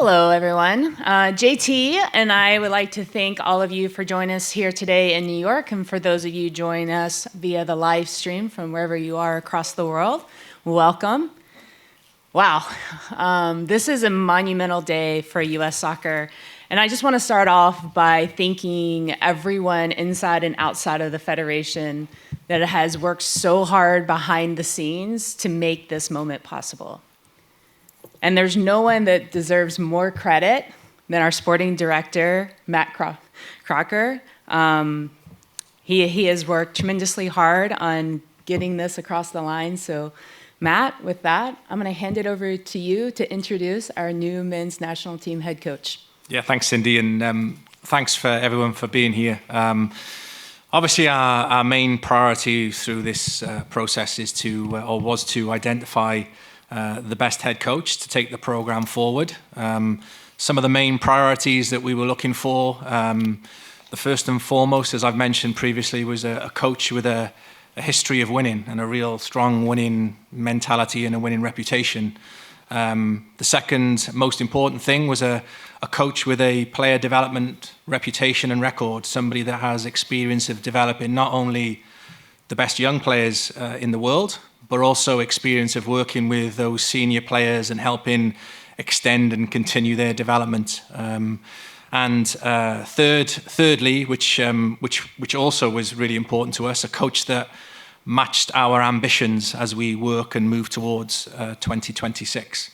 Hello, everyone. JT and I would like to thank all of you for joining us here today in New York, and for those of you joining us via the live stream from wherever you are across the world, welcome. Wow, this is a monumental day for U.S. soccer, and I just want to start off by thanking everyone inside and outside of the Federation that has worked so hard behind the scenes to make this moment possible. And there's no one that deserves more credit than our sporting director, Matt Crocker. He has worked tremendously hard on getting this across the line. So Matt, with that, I'm going to hand it over to you to introduce our new men's national team head coach. Yeah, thanks, Cindy, and thanks for everyone for being here. Obviously, our main priority through this process is was to identify the best head coach to take the program forward. Some of the main priorities that we were looking for, the first and foremost, as I've mentioned previously, was a coach with a history of winning and a real strong winning mentality and a winning reputation. The second most important thing was a coach with a player development reputation and record, somebody that has experience of developing not only the best young players in the world, but also experience of working with those senior players and helping extend and continue their development. Thirdly, which also was really important to us, a coach that matched our ambitions as we work and move towards 2026.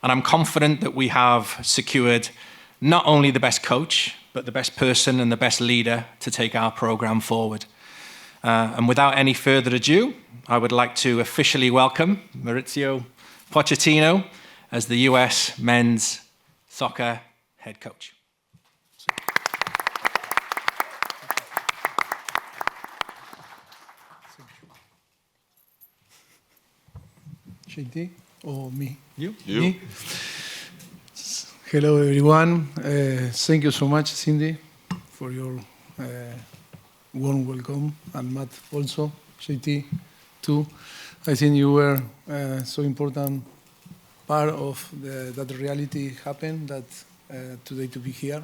And I'm confident that we have secured not only the best coach, but the best person and the best leader to take our program forward. And without any further ado, I would like to officially welcome Mauricio Pochettino as the US men's soccer head coach. JT or me? You. Me? Hello, everyone. Thank you so much, Cindy, for your warm welcome, and Matt also, JT too. I think you were so important part of that reality happened that today to be here.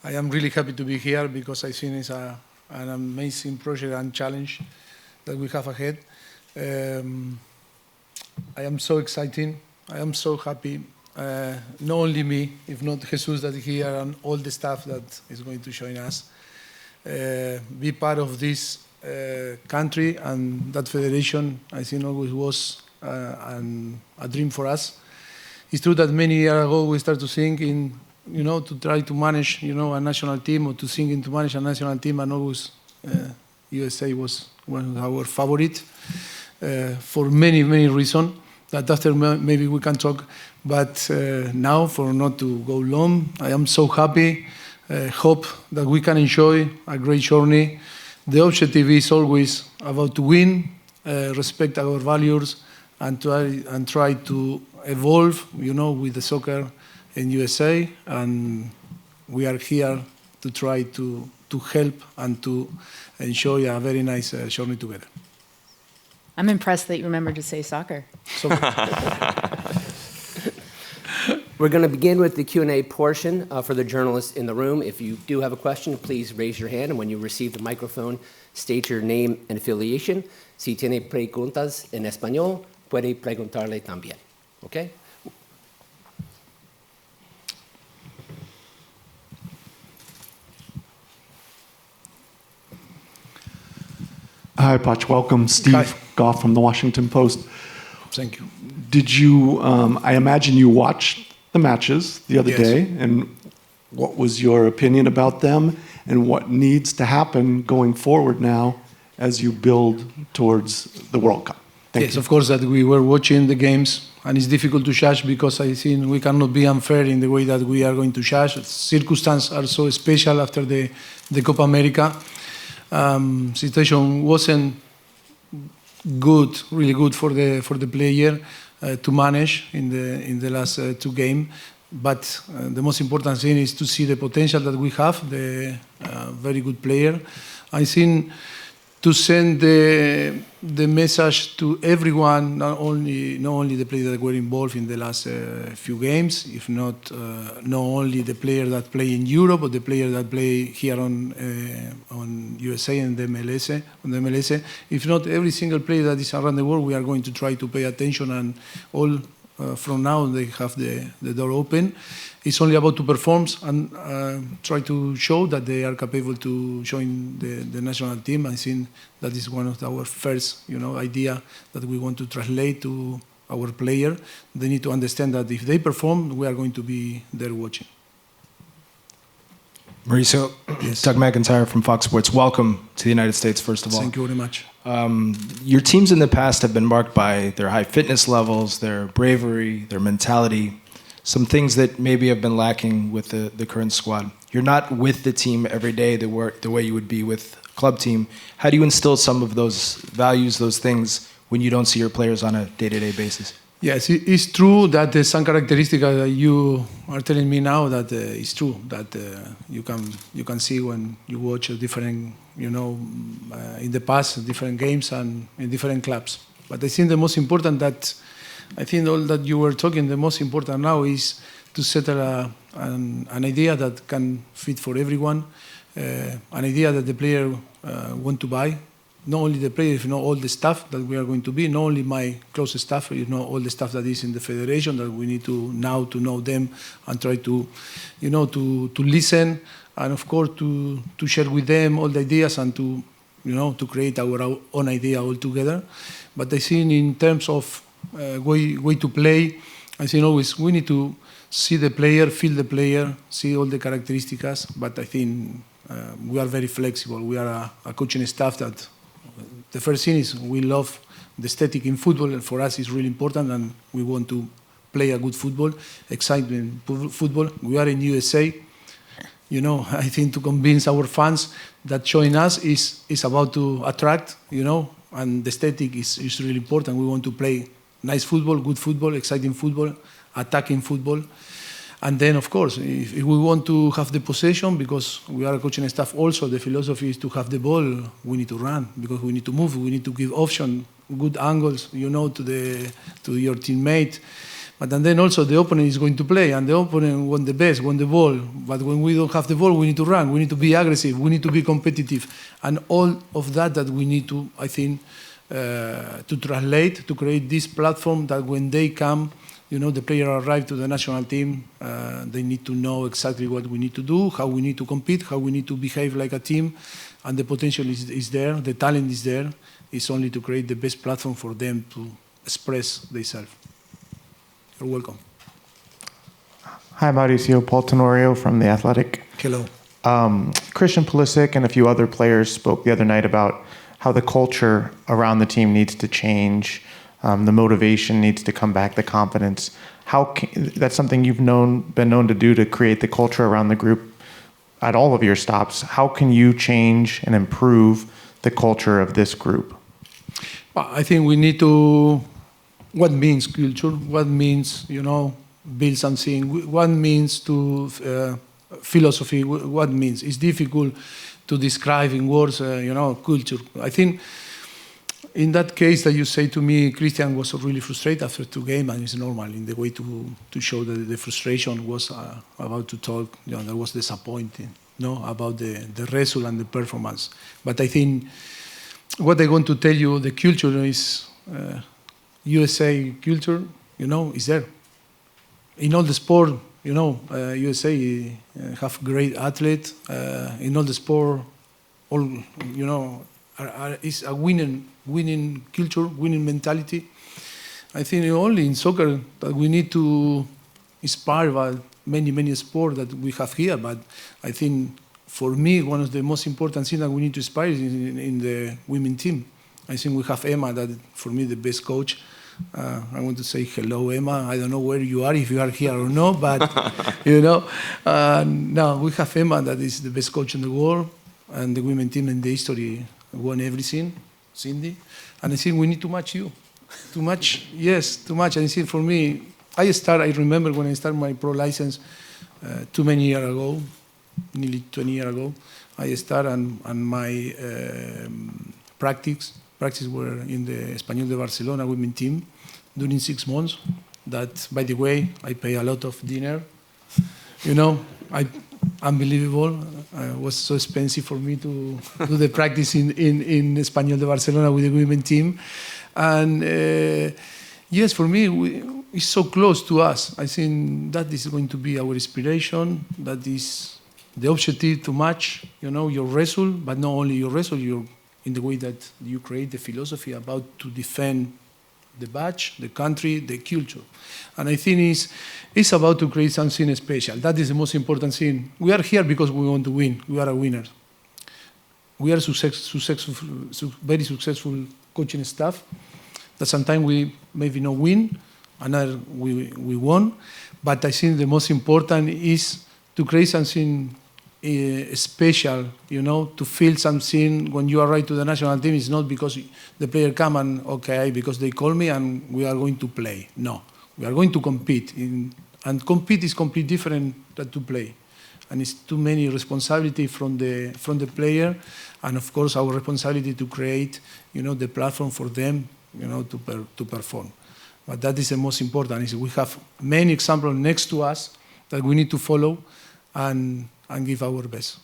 I am really happy to be here because I think it's an amazing project and challenge that we have ahead. I am so excited. I am so happy. Not only me, if not Jesus that is here, and all the staff that is going to join us. Be part of this country and that federation, I think always was a dream for us. It's true that many years ago we started to think in, to try to manage, a national team, or to think in to manage a national team, and always USA was one of our favorite for many, many reasons that after maybe we can talk. But now, for not to go long, I am so happy. Hope that we can enjoy a great journey. The objective is always about to win, respect our values, and try to evolve, with the soccer in USA. And we are here to try to help and to enjoy a very nice journey together. I'm impressed that you remembered to say soccer. So, we're going to begin with the Q&A portion for the journalists in the room. If you do have a question, please raise your hand, and when you receive the microphone, state your name and affiliation. Si tiene preguntas en español, puede preguntarle también. Okay? Hi, Poch. Welcome. Steve Hi. Goff from the Washington Post. thank you. Did you, I imagine you watched the matches the other Yes. day, and what was your opinion about them, and what needs to happen going forward now as you build towards the World Cup? Thank you. Of course, that we were watching the games, and it's difficult to judge because I think we cannot be unfair in the way that we are going to judge. Circumstances are so special after the Copa America. Situation wasn't good, really good for the player to manage in the last two games. But the most important thing is to see the potential that we have, the very good player. I think to send the the message to everyone, not only the players that were involved in the last few games, if not only the players that play in Europe or the players that play here on USA and the MLS, if not every single player that is around the world, we are going to try to pay attention, and all from now they have the door open. It's only about to perform and try to show that they are capable to join the national team. I think that is one of our first, idea that we want to translate to our player. They need to understand that if they perform, we are going to be there watching. Mauricio, Yes. Doug McIntyre from Fox Sports. Welcome to the United States, first of all. Thank you very much. Your teams in the past have been marked by their high fitness levels, their bravery, their mentality, some things that maybe have been lacking with the current squad. You're not with the team every day the way you would be with a club team. How do you instill some of those values, those things, when you don't see your players on a day-to-day basis? Yes, it's true that some characteristics that you are telling me now that it's true that you can see when you watch different, in the past, different games and in different clubs. But I think the most important all that you were talking, the most important now is to settle an idea that can fit for everyone, an idea that the player want to buy. Not only the players, all the staff that we are going to be, not only my closest staff, all the staff that is in the federation, that we need to now to know them and try to, to listen, and of course to share with them all the ideas and to, to create our own idea all together. But I think in terms of way to play, I think always we need to see the player, feel the player, see all the characteristics. But I think we are very flexible. We are a coaching staff that. The first thing is we love the aesthetic in football, and for us it's really important, and we want to play a good football, exciting football. We are in USA. I think to convince our fans that showing us is about to attract, and the aesthetic is really important. We want to play nice football, good football, exciting football, attacking football. And then, of course, if we want to have the possession, because we are a coaching staff also, the philosophy is to have the ball, we need to run, because we need to move, we need to give option, good angles, to your teammate. But and then also the opponent is going to play, and the opponent want the best, want the ball. But when we don't have the ball, we need to run, we need to be aggressive, we need to be competitive. And all of that we need to, I think, to translate, to create this platform that when they come, the player arrive to the national team, they need to know exactly what we need to do, how we need to compete, how we need to behave like a team, and the potential is there, the talent is there. It's only to create the best platform for them to express themselves. You're welcome. Hi, Mauricio. Paul Tenorio from The Athletic. Hello. Christian Pulisic and a few other players spoke the other night about how the culture around the team needs to change. The motivation needs to come back, the confidence. That's something you've been known to do, to create the culture around the group at all of your stops. How can you change and improve the culture of this group? Well, I think we need to, what means culture, what means, build something, what means to philosophy, what means. It's difficult to describe in words, culture. I think in that case that you say to me, Christian was really frustrated after 2 games, and it's normal in the way to show that the frustration was about to talk, that was disappointing, about the result and the performance. But I think what I want to tell you, the culture is USA culture, is there. In all the sport, USA have great athletes. In all the sport, is a winning culture, winning mentality. I think only in soccer that we need to inspire by many sports that we have here. But I think for me, one of the most important things that we need to inspire is in the women team. I think we have Emma, that for me the best coach. I want to say hello, Emma. I don't know where you are, if you are here or not, but no, we have Emma, that is the best coach in the world, and the women team in the history won everything, Cindy. And I think we need to match you. Too much, yes, too much. And I think for me, I remember when I started my pro license too many years ago, nearly 20 years ago, I started and my practice practice were in the Español de Barcelona women team during 6 months. That, by the way, I pay a lot of dinner. You know, unbelievable. It was so expensive for me to do the practice in Español de Barcelona with the women team. And yes, for me, it's so close to us. I think that is going to be our inspiration. That is the objective to match, you know, your result, but not only your result, in the way that you create the philosophy about to defend the badge, the country, the culture. And I think it's about to create something special. That is the most important thing. We are here because we want to win. We are a winner. We are very successful coaching staff that sometimes we maybe not win, another we won. But I think the most important is to create something special, you know, to feel something when you arrive to the national team. It's not because the player come and, okay, because they call me and we are going to play. No, we are going to compete. And compete is completely different than to play. And it's too many responsibility from the player, and of course our responsibility to create, you know, the platform for them, you know, to perform. But that is the most important. Is we have many examples next to us that we need to follow and give our best.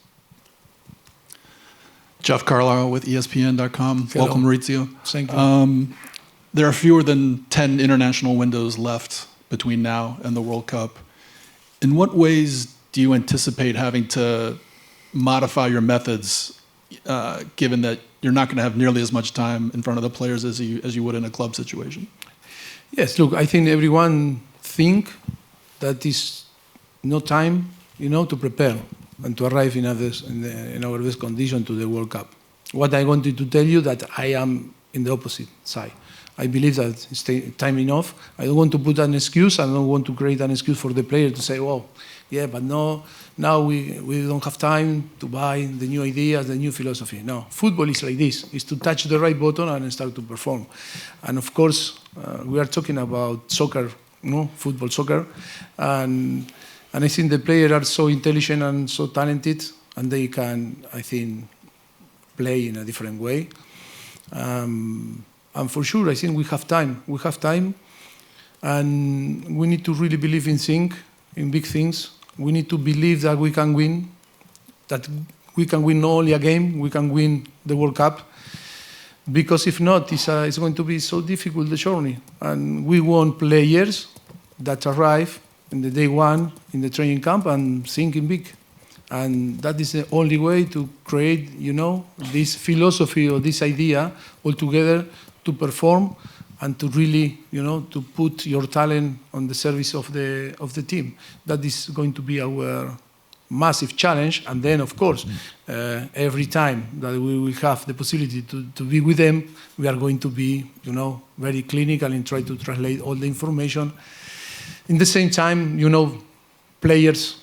Jeff Carlisle with ESPN.com. Hello. Welcome, Mauricio. Thank you. There are fewer than 10 international windows left between now and the World Cup. In what ways do you anticipate having to modify your methods, given that you're not going to have nearly as much time in front of the players as you would in a club situation? Yes, look, I think everyone think that is no time, you know, to prepare and to arrive in our best condition to the World Cup. What I wanted to tell you that I am in the opposite side. I believe that it's time enough. I don't want to put an excuse. I don't want to create an excuse for the player to say, well, yeah, but no, now we don't have time to buy the new ideas, the new philosophy. No, football is like this. It's to touch the right button and start to perform. And of course, we are talking about soccer, no, football, soccer. And I think the players are so intelligent and so talented, and they can, I think, play in a different way. And for sure, I think we have time. We have time, and we need to really believe in big things. We need to believe that we can win, not only a game, we can win the World Cup. Because if not, it's going to be so difficult, the journey. And we want players that arrive in the day one in the training camp and thinking big. And that is the only way to create, you know, this philosophy or this idea altogether to perform and to really, you know, to put your talent on the service of the team. That is going to be our massive challenge. And then, of course, every time that we will have the possibility to be with them, we are going to be, you know, very clinical and try to translate all the information. In the same time, you know, players,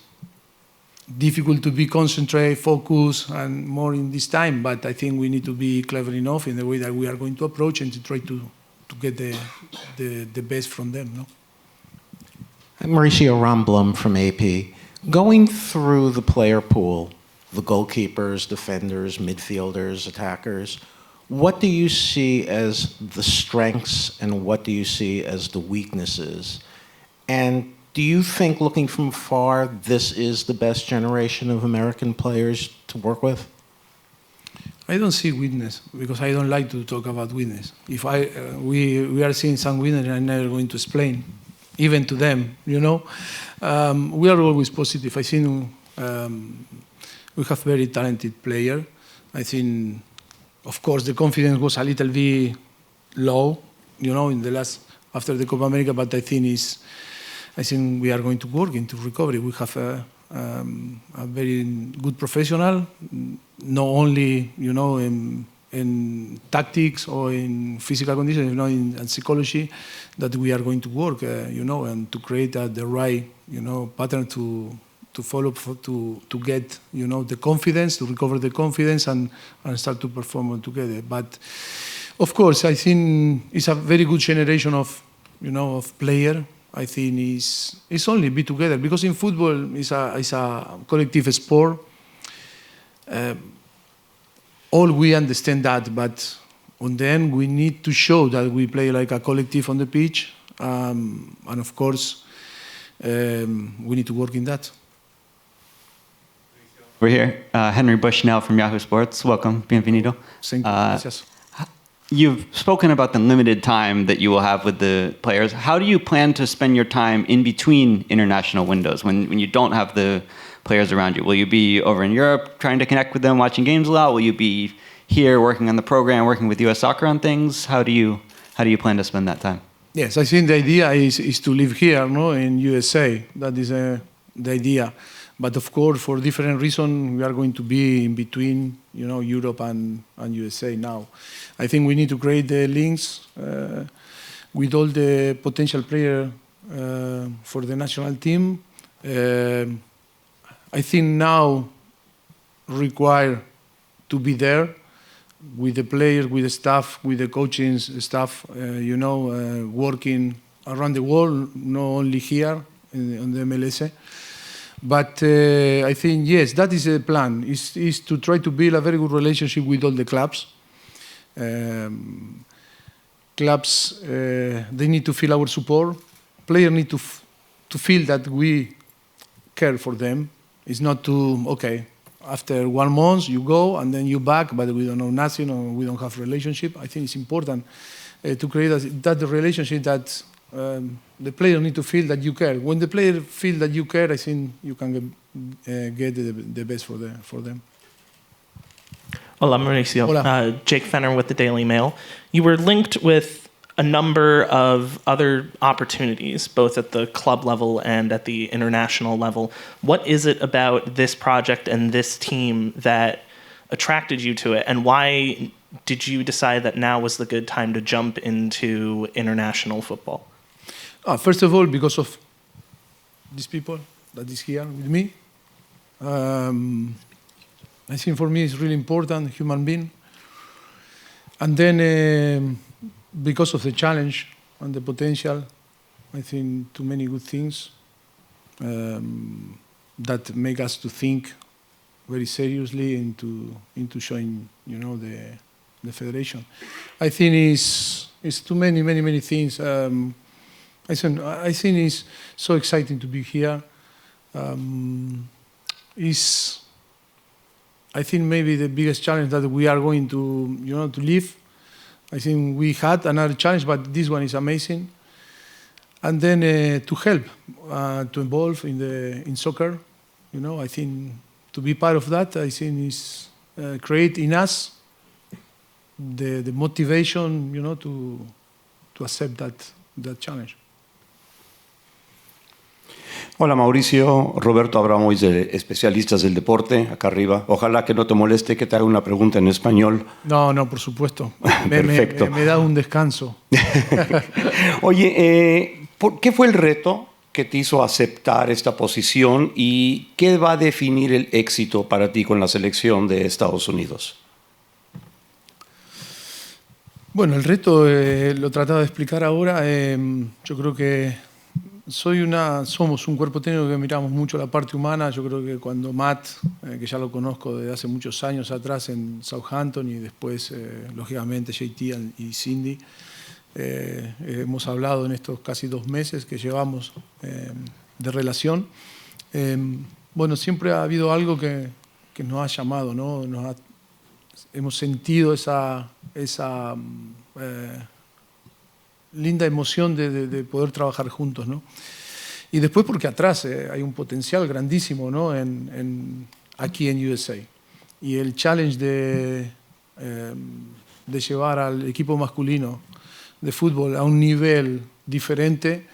difficult to be concentrated, focused, and more in this time. But I think we need to be clever enough in the way that we are going to approach and to try to get the best from them. No? I'm Mauricio Ramblum from AP. Going through the player pool, the goalkeepers, defenders, midfielders, attackers, what do you see as the strengths and what do you see as the weaknesses? And do you think, looking from afar, this is the best generation of American players to work with? I don't see weakness because I don't like to talk about weakness. If we are seeing some weakness, I'm never going to explain, even to them. You know, we are always positive. I think we have very talented players. I think, of course, the confidence was a little bit low, you know, in the last after the Copa America. But I think we are going to work into recovery. We have a very good professional, not only, you know, in tactics or in physical conditions, you know, in psychology, that we are going to work, you know, and to create the right, you know, pattern to follow, to get, you know, the confidence, to recover the confidence and start to perform all together. But of course, I think it's a very good generation of, you know, of player. I think it's only be together because in football it's a collective sport. All we understand that, but and then we need to show that we play like a collective on the pitch, and of course, we need to work in that. We're here. Henry Bushnell from Yahoo Sports. Welcome. Bienvenido. Thank you. Gracias. You've spoken about the limited time that you will have with the players. How do you plan to spend your time in between international windows when you don't have the players around you? Will you be over in Europe trying to connect with them, watching games a lot? Will you be here working on the program, working with US Soccer on things? How do you plan to spend that time? Yes, I think the idea is to live here, no, in USA. That is the idea. But of course, for different reasons, we are going to be in between, Europe and USA now. I think we need to create the links with all the potential players for the national team. I think now require to be there with the players, with the staff, with the coaching staff, working around the world, not only here on the MLS. But I think, yes, that is a plan, is to try to build a very good relationship with all the clubs. Clubs, they need to feel our support. Players need to feel that we care for them. It's not okay, after 1 month you go and then you back, but we don't know nothing or we don't have relationship. I think it's important to create that relationship that the player need to feel that you care. When the player feel that you care, I think you can get the best for them. Hola, Mauricio. Hola. Jake Fenner with the Daily Mail. You were linked with a number of other opportunities, both at the club level and at the international level. What is it about this project and this team that attracted you to it, and why did you decide that now was the good time to jump into international football? First of all, because of these people that is here with me. I think for me it's really important, human being. And then because of the challenge and the potential, I think too many good things that make us to think very seriously into showing, the federation. I think it's too many things. I think it's so exciting to be here. I think maybe the biggest challenge that we are going to, to live. I think we had another challenge, but this one is amazing. And then to help, to involve in soccer, I think to be part of that, I think is create in us the motivation, to accept that challenge. Hola Mauricio, Roberto Abramovic de Especialistas del Deporte, acá arriba. Ojalá que no te moleste que te haga una pregunta en español. No, por supuesto. Perfecto. Me da un descanso. Oye, ¿qué fue el reto que te hizo aceptar esta posición y qué va a definir el éxito para ti con la selección de Estados Unidos? Bueno, el reto lo trataba de explicar ahora. Yo creo que somos un cuerpo técnico que miramos mucho la parte humana. Yo creo que cuando Matt, que ya lo conozco desde hace muchos años atrás en Southampton y después, lógicamente, JT y Cindy, hemos hablado en estos casi 2 meses que llevamos de relación. Bueno, siempre ha habido algo que nos ha llamado, ¿no? Hemos sentido esa linda emoción de poder trabajar juntos, ¿no? Y después porque atrás hay un potencial grandísimo, ¿no? Aquí en USA. Y el challenge de llevar al equipo masculino de fútbol a un nivel diferente,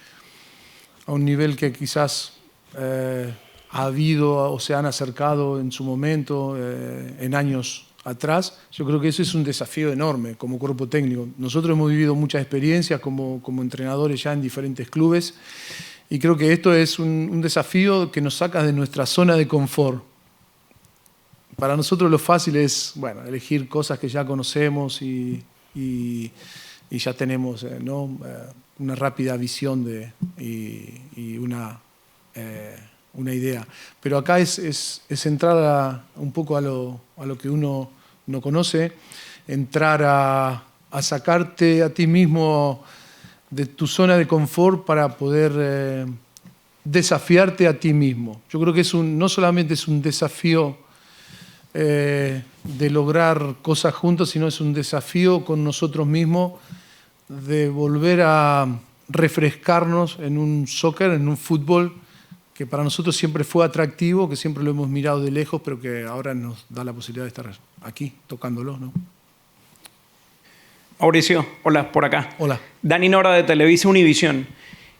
a un nivel que quizás ha habido o se han acercado en su momento, en años atrás. Yo creo que eso es un desafío enorme como cuerpo técnico. Nosotros hemos vivido muchas experiencias como entrenadores ya en diferentes clubes y creo que esto es un desafío que nos saca de nuestra zona de confort. Para nosotros lo fácil es, bueno, elegir cosas que ya conocemos y ya tenemos, ¿no? Una rápida visión y una idea. Pero acá es entrar un poco a lo que uno no conoce, entrar a sacarte a ti mismo de tu zona de confort para poder desafiarte a ti mismo. Yo creo que no solamente es un desafío de lograr cosas juntos, sino es un desafío con nosotros mismos de volver a refrescarnos en un soccer, en un fútbol que para nosotros siempre fue atractivo, que siempre lo hemos mirado de lejos, pero que ahora nos da la posibilidad de estar aquí tocándolo, ¿no? Mauricio, hola, por acá. Hola. Dani Nora de Televisa Univisión.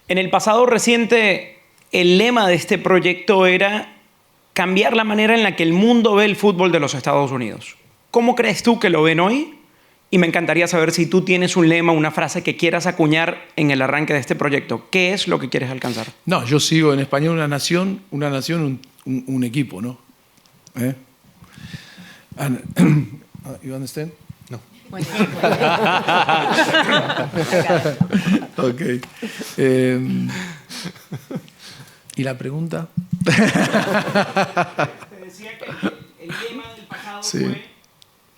En el pasado reciente, el lema de este proyecto era cambiar la manera en la que el mundo ve el fútbol de los Estados Unidos. ¿Cómo crees tú que lo ven hoy? Y me encantaría saber si tú tienes un lema, una frase que quieras acuñar en el arranque de este proyecto. ¿Qué es lo que quieres alcanzar? No, yo sigo en español una nación, un equipo, ¿no? You understand? No. Ok. ¿Y la pregunta? Te decía que el lema del pasado fue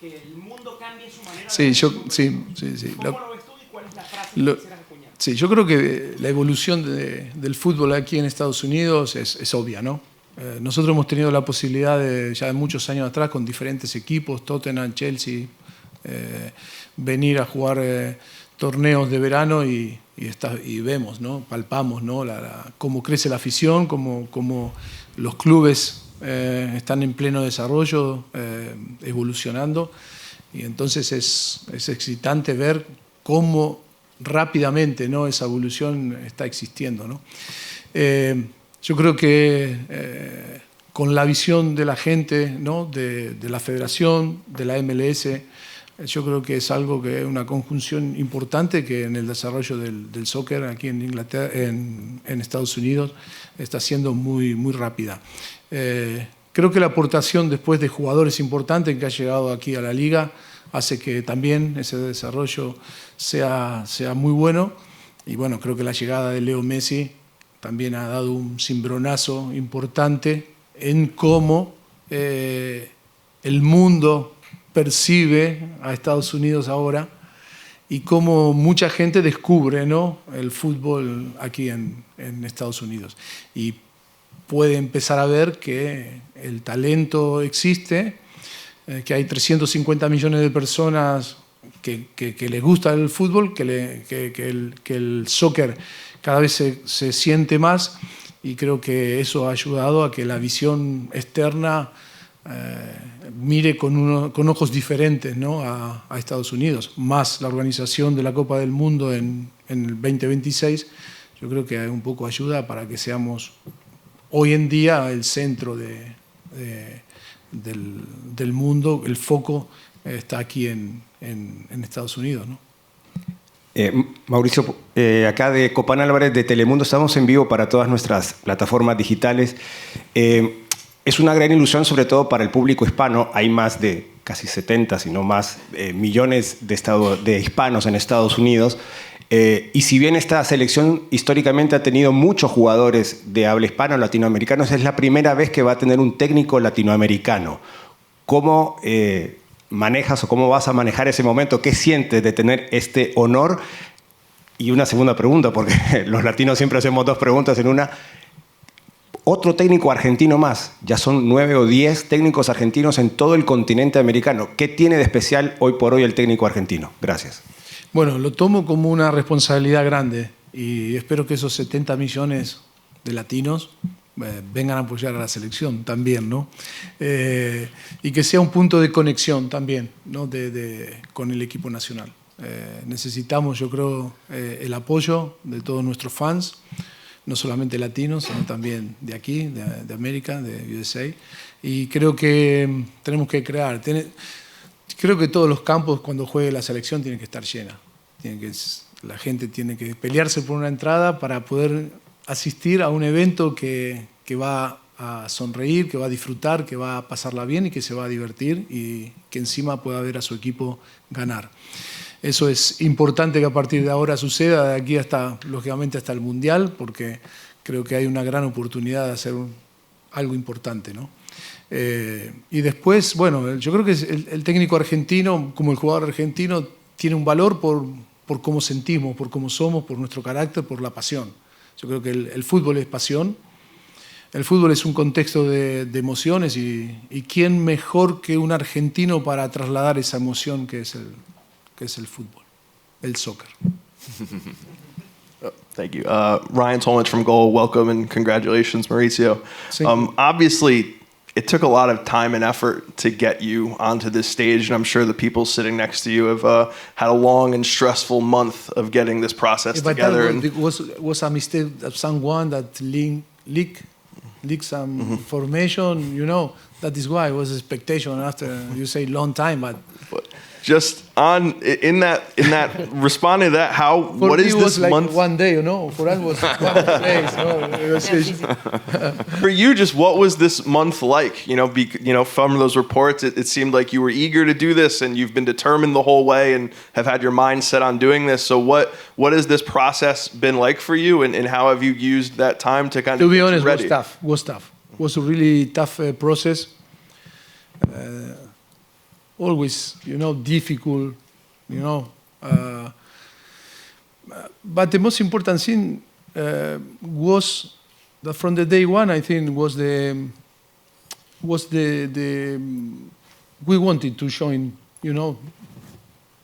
que el mundo cambie su manera de ver. Sí. ¿Cómo lo ves tú y cuál es la frase que quisieras acuñar? Sí, yo creo que la evolución del fútbol aquí en Estados Unidos es obvia, ¿no? Nosotros hemos tenido la posibilidad ya de muchos años atrás con diferentes equipos, Tottenham, Chelsea, venir a jugar torneos de verano y vemos, ¿no? Palpamos, ¿no? Cómo crece la afición, cómo los clubes están en pleno desarrollo, evolucionando, y entonces es excitante ver cómo rápidamente, ¿no? Esa evolución está existiendo, ¿no? Yo creo que con la visión de la gente, ¿no? de la federación, de la MLS, yo creo que es algo que es una conjunción importante que en el desarrollo del soccer aquí en Inglaterra, en Estados Unidos, está siendo muy, muy rápida. Creo que la aportación después de jugadores importantes que han llegado aquí a la liga hace que también ese desarrollo sea muy bueno. Y bueno, creo que la llegada de Leo Messi también ha dado un cimbronazo importante en cómo el mundo percibe a Estados Unidos ahora y cómo mucha gente descubre, ¿no? el fútbol aquí en Estados Unidos. Y puede empezar a ver que el talento existe, que hay 350 millones de personas que les gusta el fútbol, que el soccer cada vez se siente más, y creo que eso ha ayudado a que la visión externa mire con ojos diferentes, ¿no? a Estados Unidos, más la organización de la Copa del Mundo en el 2026, yo creo que un poco ayuda para que seamos hoy en día el centro del mundo, el foco está aquí en Estados Unidos, ¿no? Mauricio, acá de Copán Álvarez de Telemundo, estamos en vivo para todas nuestras plataformas digitales. Es una gran ilusión, sobre todo para el público hispano. Hay más de casi 70, si no más, millones de hispanos en Estados Unidos. Y si bien esta selección históricamente ha tenido muchos jugadores de habla hispana, latinoamericanos, es la primera vez que va a tener un técnico latinoamericano. ¿Cómo manejas o cómo vas a manejar ese momento? ¿Qué sientes de tener este honor? Y una segunda pregunta, porque los latinos siempre hacemos dos preguntas en una. Otro técnico argentino más. Ya son 9 o 10 técnicos argentinos en todo el continente americano. ¿Qué tiene de especial hoy por hoy el técnico argentino? Gracias. Bueno, lo tomo como una responsabilidad grande y espero que esos 70 millones de latinos vengan a apoyar a la selección también, ¿no? Y que sea un punto de conexión también, ¿no? con el equipo nacional. Necesitamos, yo creo, el apoyo de todos nuestros fans, no solamente latinos, sino también de aquí, de América, de USA. Y creo que tenemos que crear. Creo que todos los campos, cuando juegue la selección, tienen que estar llenas. La gente tiene que pelearse por una entrada para poder asistir a un evento que va a sonreír, que va a disfrutar, que va a pasarla bien y que se va a divertir y que encima pueda ver a su equipo ganar. Eso es importante que a partir de ahora suceda, de aquí hasta, lógicamente, hasta el Mundial, porque creo que hay una gran oportunidad de hacer algo importante, ¿no? Y después, bueno, yo creo que el técnico argentino, como el jugador argentino, tiene un valor por cómo sentimos, por cómo somos, por nuestro carácter, por la pasión. Yo creo que el fútbol es pasión. El fútbol es un contexto de emociones y quién mejor que un argentino para trasladar esa emoción que es el fútbol, el soccer. Thank you. Ryan Tolmich from Goal. Welcome and congratulations, Mauricio. Obviously, it took a lot of time and effort to get you onto this stage, and I'm sure the people sitting next to you have had a long and stressful month of getting this process together. It was a mistake of someone that leaked some information, that is why it was expectation after you say long time, but just in that responding to that, what is this like month? One day, for us was 1 day. For you, just what was this month like? From those reports, it seemed like you were eager to do this, and you've been determined the whole way, and have had your mind set on doing this. So, what has this process been like for you, and how have you used that time to kind of to be honest, ready? Was tough. Was a really tough process. Always, difficult, but the most important thing was that from the day one, I think, was the we wanted to join,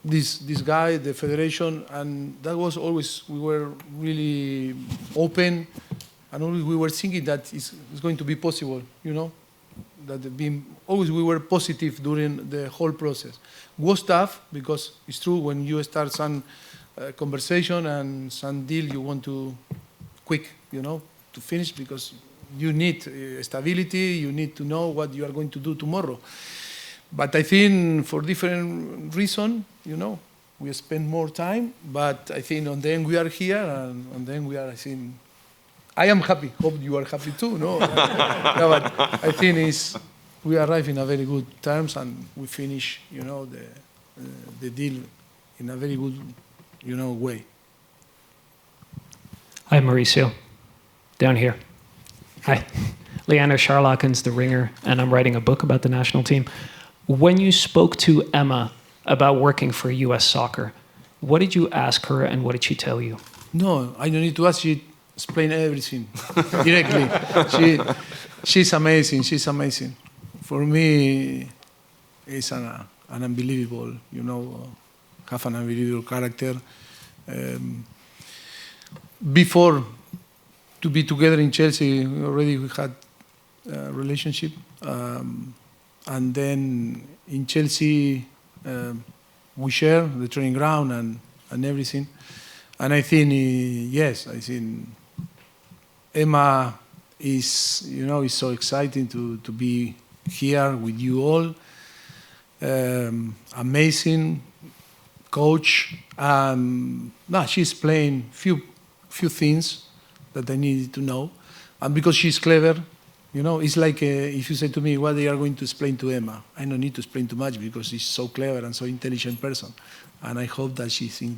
this guy, the federation, and that was always, we were really open, and always we were thinking that it's going to be possible, that always we were positive during the whole process. Was tough because it's true when you start some conversation and some deal you want to quick, to finish because you need stability, you need to know what you are going to do tomorrow. But I think for different reasons, we spend more time, but I think on the end we are here, and on the end we are, I think, I am happy. Hope you are happy too. No, but I think we arrive in a very good terms, and we finish, the deal in a very good, way. Hi, Mauricio. Down here. Hi. Leander Charlotten's The Ringer, and I'm writing a book about the national team. When you spoke to Emma about working for U.S. Soccer, what did you ask her, and what did she tell you? No, I don't need to ask. She explain everything directly. She's amazing. She's amazing. For me, it's an unbelievable, have an unbelievable character. Before to be together in Chelsea, we had a relationship. And then in Chelsea, we share the training ground and everything. And I think, yes, I think Emma is so exciting to be here with you all. Amazing coach. She's playing few things that I needed to know. And because she's clever, it's like if you say to me, what they are going to explain to Emma, I don't need to explain too much because she's so clever and so intelligent person. And I hope that she thinking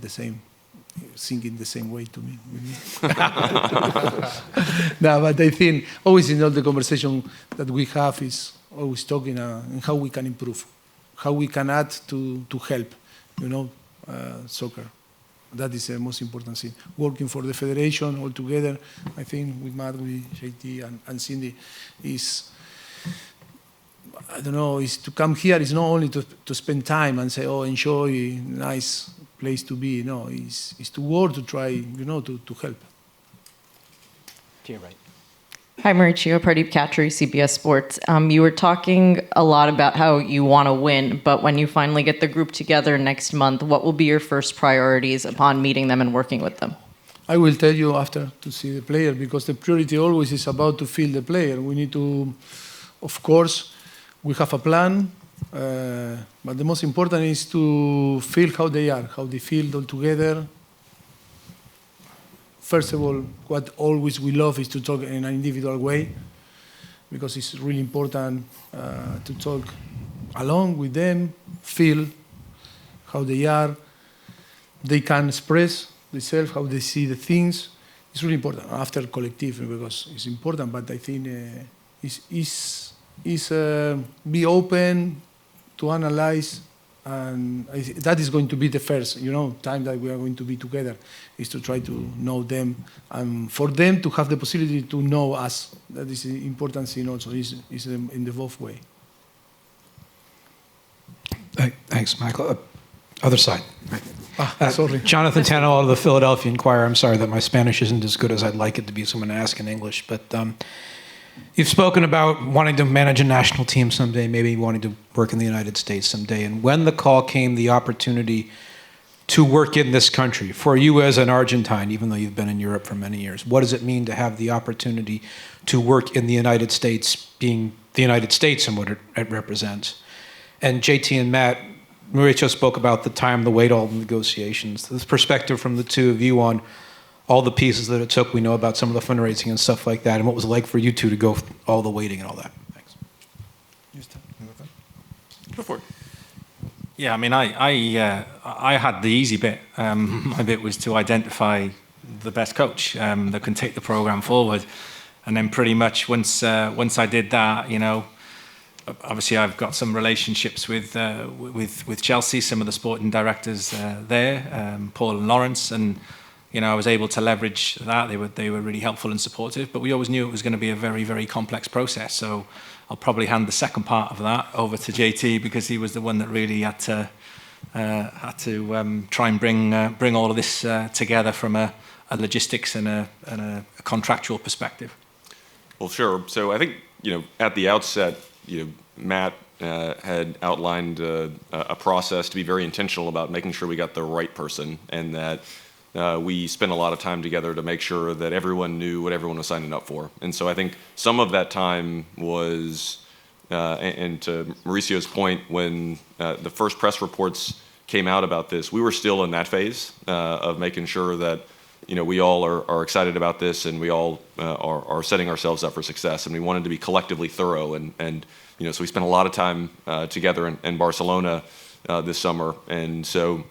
the same way to me. No, but I think always in all the conversation that we have is always talking and how we can improve, how we can add to help, soccer. That is the most important thing. Working for the federation all together, I think with Matt, with JT and Cindy, is to come here is not only to spend time and say, oh, enjoy, nice place to be. No, it's to work, to try, to help. To your right. Hi, Mauricio, Pradeep Khatri, CBS Sports. You were talking a lot about how you want to win, but when you finally get the group together next month, what will be your first priorities upon meeting them and working with them? I will tell you after to see the player, because the priority always is about to feel the player. We need to, of course, we have a plan, but the most important is to feel how they are, how they feel all together. First of all, what always we love is to talk in an individual way, because it's really important to talk along with them, feel how they are. They can express themselves, how they see the things. It's really important after collective, because it's important, but I think is be open to analyze that is going to be the first, time that we are going to be together, is to try to know them, and for them to have the possibility to know us. That is the important thing also, is in the both way. Thanks, Michael. Other side. Sorry. Jonathan Tannell of the Philadelphia Inquirer. I'm sorry that my Spanish isn't as good as I'd like it to be, so I'm going to ask in English. But you've spoken about wanting to manage a national team someday, maybe wanting to work in the United States someday. And when the call came, the opportunity to work in this country, for you as an Argentine, even though you've been in Europe for many years, what does it mean to have the opportunity to work in the United States, being the United States and what it represents? And JT and Matt, Mauricio spoke about the time, the weight, all the negotiations. This perspective from the two of you on all the pieces that it took. We know about some of the fundraising and stuff like that, and what was it like for you two to go all the waiting and all that. Thanks. Go for it. Yeah, I mean, I had the easy bit. My bit was to identify the best coach that can take the program forward, and then pretty much once I did that, obviously I've got some relationships with Chelsea, some of the sporting directors there, Paul and Lawrence, and I was able to leverage that. They were really helpful and supportive, but we always knew it was going to be a very, very complex process. So I'll probably hand the second part of that over to JT, because he was the one that really had to try and bring all of this together from a logistics and a contractual perspective. Well, sure. So I think at the outset, Matt had outlined a process to be very intentional about making sure we got the right person, and that we spent a lot of time together to make sure that everyone knew what everyone was signing up for. And so I think some of that time was, and to Mauricio's point, when the first press reports came out about this, we were still in that phase of making sure that we all are excited about this, and we all are setting ourselves up for success, and we wanted to be collectively thorough, and so we spent a lot of time together in Barcelona this summer, and so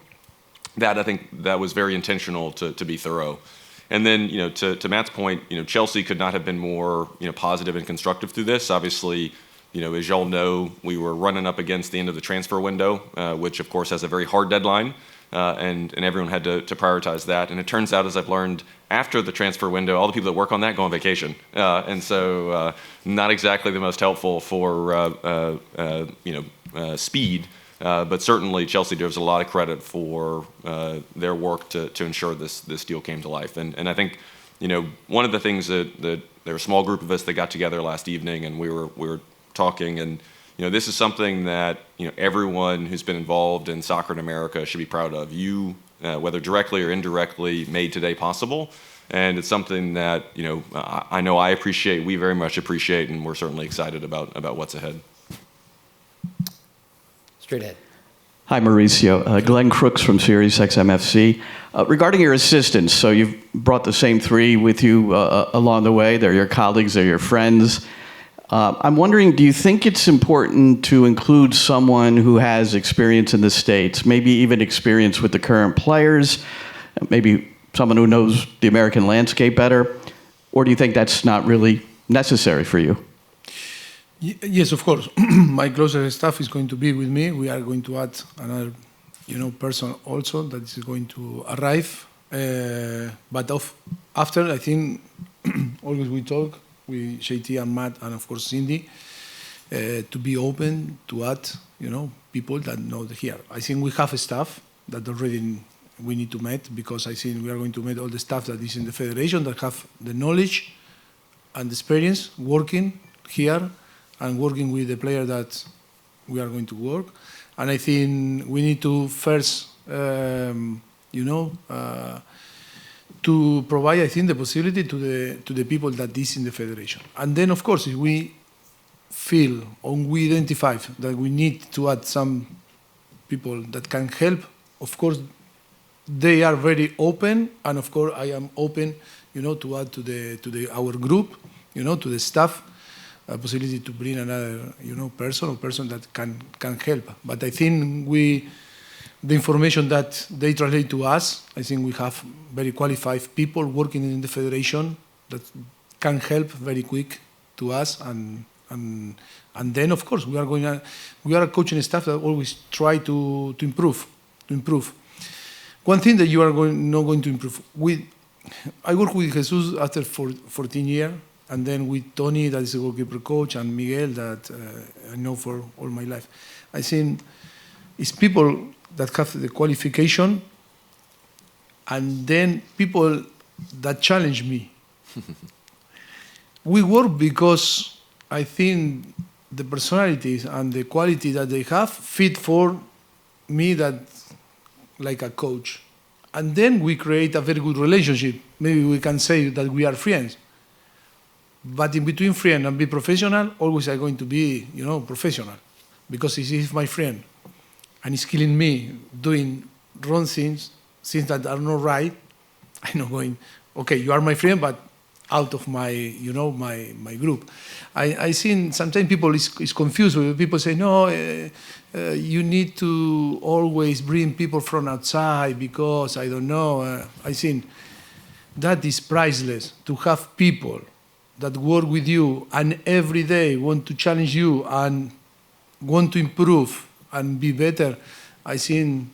that, I think, that was very intentional to be thorough. And then to Matt's point, Chelsea could not have been more positive and constructive through this. Obviously, as y'all know, we were running up against the end of the transfer window, which of course has a very hard deadline. And everyone had to prioritize that. And it turns out, as I've learned, after the transfer window, all the people that work on that go on vacation. And so not exactly the most helpful for speed, but certainly Chelsea deserves a lot of credit for their work to ensure this deal came to life. And I think one of the things that there were a small group of us that got together last evening, and we were talking, and this is something that everyone who's been involved in soccer in America should be proud of. You, whether directly or indirectly, made today possible, and it's something that I know I appreciate. We very much appreciate, and we're certainly excited about what's ahead. Straight ahead. Hi, Mauricio. Glenn Crooks from Sirius XMFC. Regarding your assistants, so you've brought the same three with you along the way. They're your colleagues, they're your friends. I'm wondering, do you think it's important to include someone who has experience in the States, maybe even experience with the current players, maybe someone who knows the American landscape better? Or do you think that's not really necessary for you? Yes, of course. My closer staff is going to be with me. We are going to add another, person also that is going to arrive. But after, I think, always we talk with JT and Matt and of course Cindy to be open to add, people that know here. I think we have a staff that already we need to meet, because I think we are going to meet all the staff that is in the federation that have the knowledge and experience working here and working with the player that we are going to work. And I think we need to first, to provide, I think, the possibility to the people that is in the federation. And then, of course, if we feel or we identify that we need to add some people that can help, of course, they are very open, and of course, I am open, to add to our group, to the staff, a possibility to bring another, person that can help. But I think the information that they translate to us, I think we have very qualified people working in the federation that can help very quick to us, and and then of course we are a coaching staff that always try to improve. One thing that you are not going to improve. I work with Jesus after 14 years, and then with Tony, that is a goalkeeper coach, and Miguel, that I know for all my life. I think it's people that have the qualification, and then people that challenge me. We work because I think the personalities and the quality that they have fit for me that like a coach. And then we create a very good relationship. Maybe we can say that we are friends. But in between friend and be professional, always I'm going to be, professional. Because he's my friend. And he's killing me doing wrong things that are not right. I'm not going, okay, you are my friend, but out of my, my group. I think sometimes people is confused when people say, no, you need to always bring people from outside because, I don't know. I think that is priceless, to have people that work with you and every day want to challenge you and want to improve and be better. I think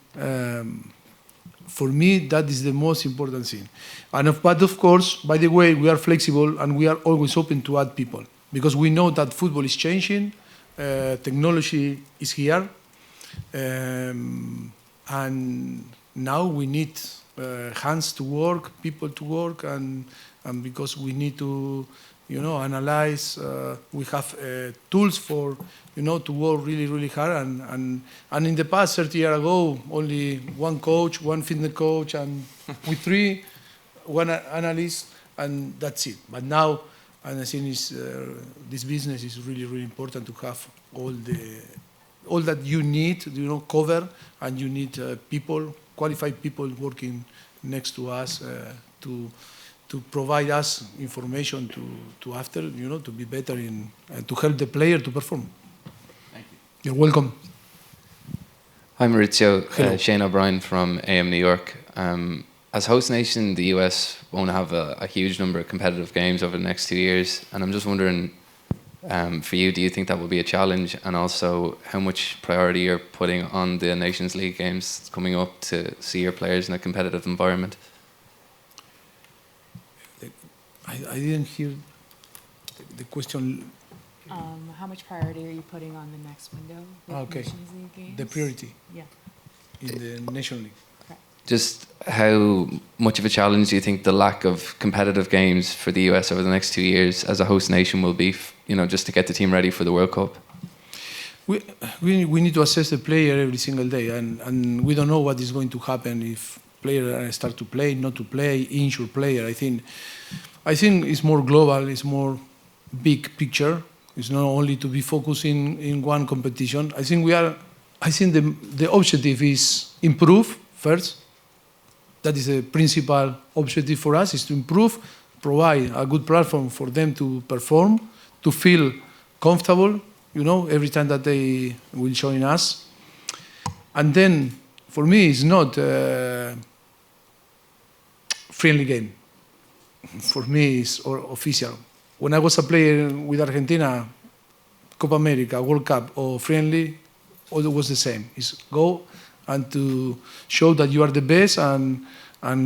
for me, that is the most important thing. But of course, by the way, we are flexible and we are always open to add people because we know that football is changing, technology is here, and now we need hands to work, people to work, and because we need to, analyze. We have tools for, to work really, really hard. And in the past, 30 years ago, only one coach, one fitness coach, and with three, one analyst, and that's it. But now, and I think this business is really, really important to have all that you need, cover, and you need people, qualified people working next to us to provide us information to after, to be better in, to help the player to perform. Thank you. You're welcome. Hi, Mauricio. Shane O'Brien from AM New York. As host nation, the US won't have a huge number of competitive games over the next 2 years. And I'm just wondering, for you, do you think that will be a challenge? And also, how much priority you're putting on the Nations League games coming up to see your players in a competitive environment? I didn't hear the question. How much priority are you putting on the next window with Nations League games? The priority. Yeah. In the National League. Correct. Just how much of a challenge do you think the lack of competitive games for the US over the next 2 years as a host nation will be, just to get the team ready for the World Cup? We need to assess the player every single day, and we don't know what is going to happen if players start to play, not to play, injured player. I think it's more global, it's more big picture. It's not only to be focusing in one competition. I think the objective is improve first. That is the principal objective for us, is to improve, provide a good platform for them to perform, to feel comfortable, every time that they will join us. And then, for me, it's not a friendly game. For me, it's official. When I was a player with Argentina, Copa America, World Cup, or friendly, all was the same. It's go and to show that you are the best and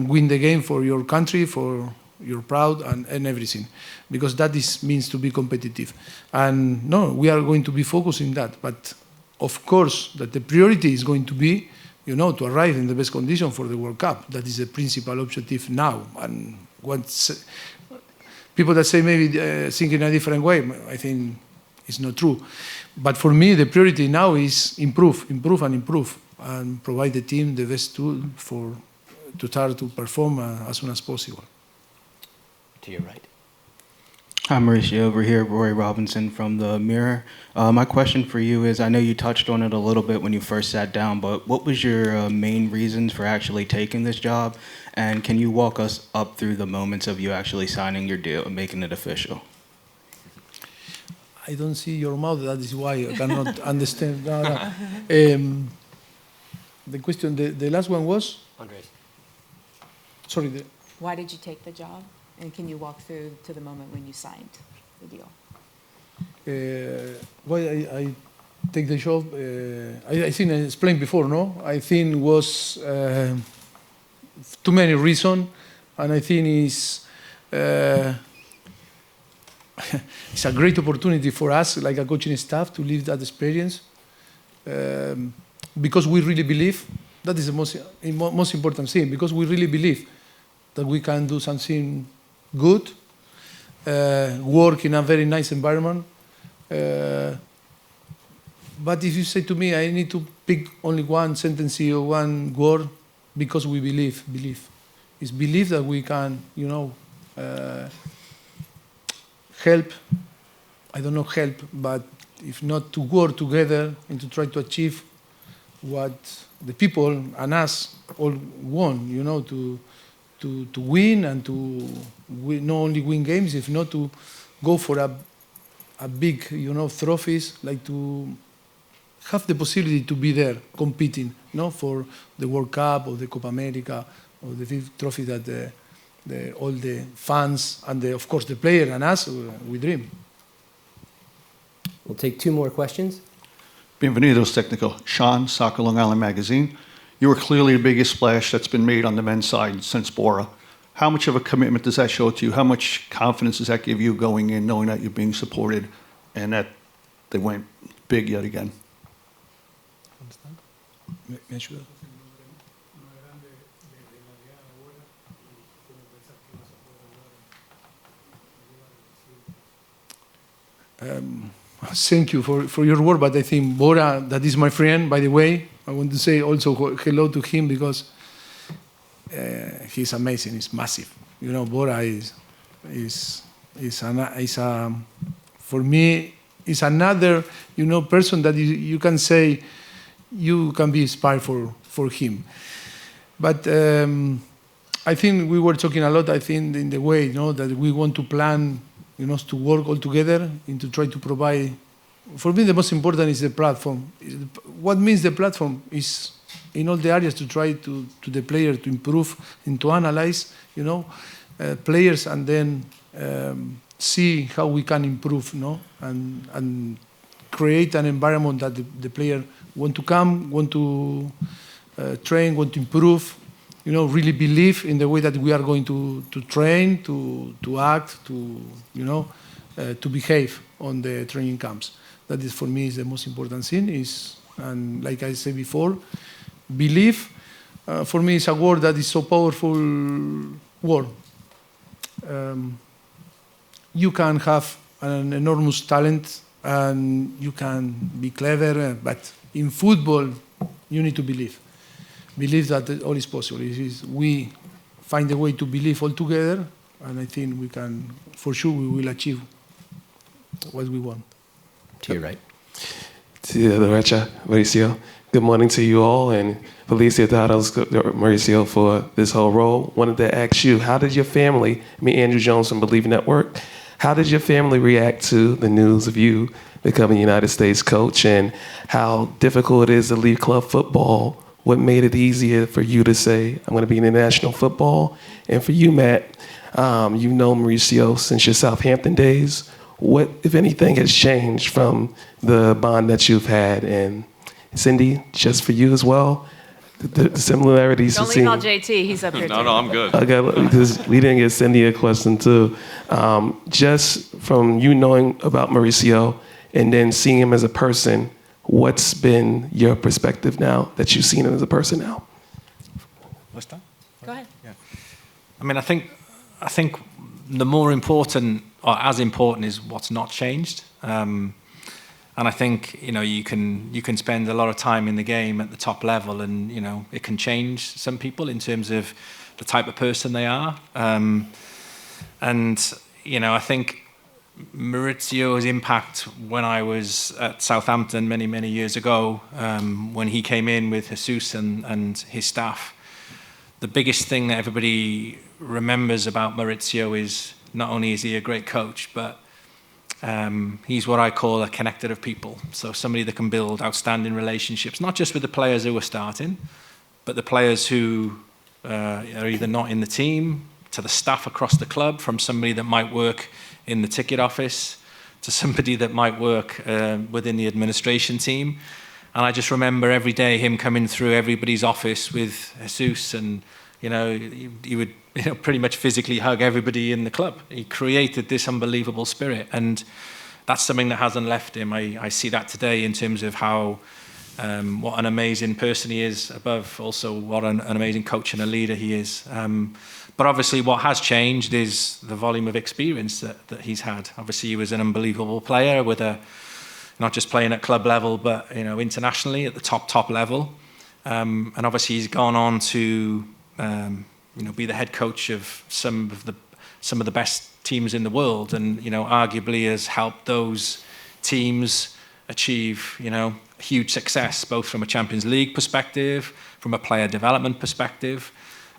win the game for your country, for your proud and everything. Because that means to be competitive. And no, we are going to be focusing that. But of course, that the priority is going to be, to arrive in the best condition for the World Cup. That is the principal objective now. And once people that say maybe think in a different way, I think it's not true. But for me, the priority now is improve, and provide the team the best tool to start to perform as soon as possible. To your right. Hi, Mauricio. Over here, Roy Robinson from The Mirror. My question for you is, I know you touched on it a little bit when you first sat down, but what was your main reasons for actually taking this job? And can you walk us up through the moments of you actually signing your deal and making it official? I don't see your mouth, that is why I cannot understand. No. The question, the last one was? Andres. Sorry. Why did you take the job? And can you walk through to the moment when you signed the deal? why I take the job, I think I explained before, no? I think was too many reasons, and I think it's a great opportunity for us, like a coaching staff, to live that experience, because we really believe, that is the most important thing, because we really believe that we can do something good, work in a very nice environment. But if you say to me, I need to pick only one sentence or one word, because we believe. It's believe that we can, help. I don't know help, but if not to work together and to try to achieve what the people and us all want, to win and to not only win games, if not to go for a big, trophies, like to have the possibility to be there competing, for the World Cup or the Copa America or the big trophy that all the fans and of course the player and us, we dream. We'll take 2 more questions. Bienvenidos, Technical. Sean, Soccer Long Island Magazine. You were clearly the biggest splash that's been made on the men's side since Bora. How much of a commitment does that show to you? How much confidence does that give you going in, knowing that you're being supported and that they went big yet again? Thank you for your word, but I think Bora, that is my friend, by the way. I want to say also hello to him because he's amazing. He's massive. Bora for me, is another, person that you can say you can be inspired for him. But I think we were talking a lot, I think, in the way, that we want to plan, to work all together and to try to provide. For me, the most important is the platform. What means the platform is in all the areas to try to the player to improve and to analyze, players, and then see how we can improve, and create an environment that the player want to come, want to train, want to improve, really believe in the way that we are going to train, to act, to behave on the training camps. That is, for me, is the most important thing. And like I said before, belief, for me, is a word that is so powerful word. You can have an enormous talent and you can be clever, but in football, you need to believe. Believe that all is possible. We find a way to believe all together, and I think we can, for sure, we will achieve what we want. To your right. To the derecha, Mauricio. Good morning to you all, and felicidades, Mauricio, for this whole role. Wanted to ask you, how did your family, Andrew Jones from Believe Network, how did your family react to the news of you becoming United States coach, and how difficult it is to leave club football? What made it easier for you to say, I'm going to be in international football? And for you, Matt, you've known Mauricio since your Southampton days. What, if anything, has changed from the bond that you've had? And Cindy, just for you as well, the similarities. Don't leave out JT. He's up here. No, I'm good. Okay, because we didn't get Cindy a question too. Just from you knowing about Mauricio and then seeing him as a person, what's been your perspective now that you've seen him as a person now? Go ahead. Yeah. I think the more important, or as important, is what's not changed. And I think you can spend a lot of time in the game at the top level, and it can change some people in terms of the type of person they are. And I think Mauricio's impact when I was at Southampton many years ago, when he came in with Jesus and his staff, the biggest thing that everybody remembers about Mauricio is not only is he a great coach, but he's what I call a connector of people. So somebody that can build outstanding relationships, not just with the players who are starting, but the players who are either not in the team, to the staff across the club, from somebody that might work in the ticket office, to somebody that might work within the administration team. And I just remember every day him coming through everybody's office with Jesus, and he would pretty much physically hug everybody in the club. He created this unbelievable spirit, and that's something that hasn't left him. I see that today in terms of how what an amazing person he is, above also what an amazing coach and a leader he is. But obviously what has changed is the volume of experience that he's had. Obviously he was an unbelievable player with not just playing at club level, but internationally at the top level. And obviously he's gone on to be the head coach of some of the best teams in the world, and arguably has helped those teams achieve huge success, both from a Champions League perspective, from a player development perspective,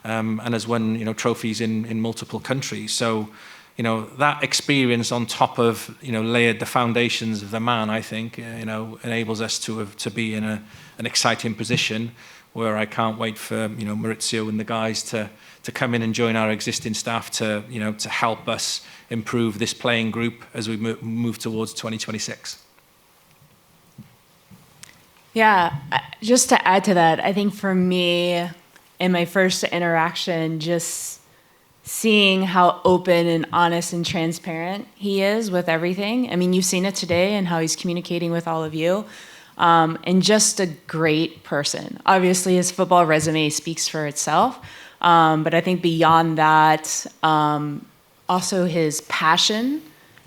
and has won trophies in multiple countries. So that experience on top of layered the foundations of the man, I think enables us to be in an exciting position where I can't wait for Mauricio and the guys to come in and join our existing staff to help us improve this playing group as we move towards 2026. Yeah, just to add to that, I think for me, in my first interaction, just seeing how open and honest and transparent he is with everything. I mean, you've seen it today and how he's communicating with all of you. And just a great person. Obviously, his football resume speaks for itself. But I think beyond that, also his passion,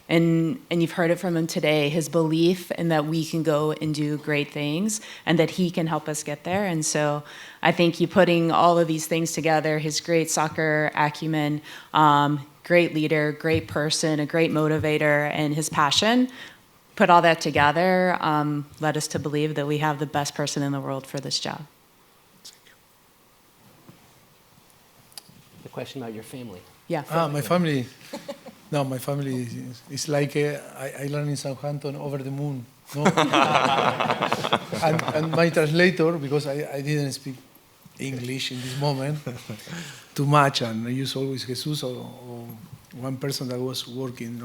and you've heard it from him today, his belief in that we can go and do great things and that he can help us get there. And so I think you putting all of these things together, his great soccer acumen, great leader, great person, a great motivator, and his passion, put all that together, led us to believe that we have the best person in the world for this job. The question about your family. Yeah. My family. No, my family is like I learned in Southampton, over the moon. No? and my translator, because I didn't speak English in this moment too much, and I use always Jesus or one person that was working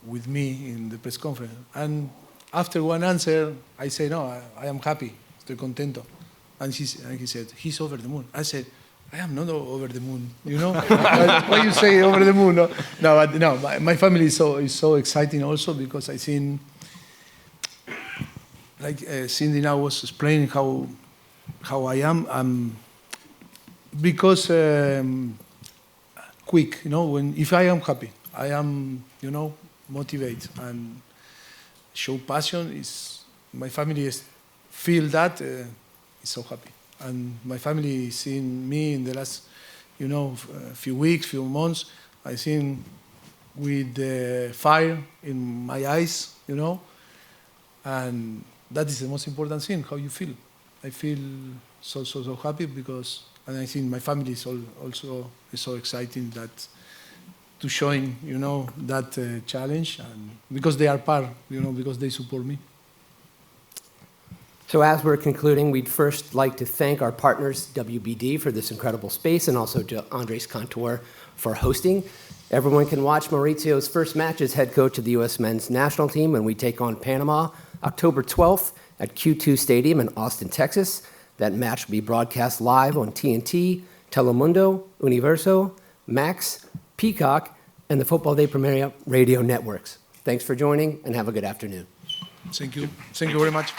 with me in the press conference. And after one answer, I say, no, I am happy, estoy contento. And he said, he's over the moon. I said, I am not over the moon, Why you say over the moon? No, my family is so exciting also, because I think, like Cindy now was explaining how I am, because quick, if I am happy, I am, motivate and show passion. My family feel that is so happy. And my family seen me in the last, few weeks, few months. I seen with the fire in my eyes, and that is the most important thing. How you feel? I feel so happy because, and I think my family is also so exciting that to showing, that challenge, and because they are part, because they support me. So as we're concluding, we'd first like to thank our partners, WBD, for this incredible space, and also to Andres Cantor for hosting. Everyone can watch Mauricio's first match as head coach of the U.S. men's national team when we take on Panama October 12th at Q2 Stadium in Austin, Texas. That match will be broadcast live on TNT, Telemundo, Universo, Max, Peacock, and the Football Day Premier radio networks. Thanks for joining, and have a good afternoon. Thank you. Thank you very much.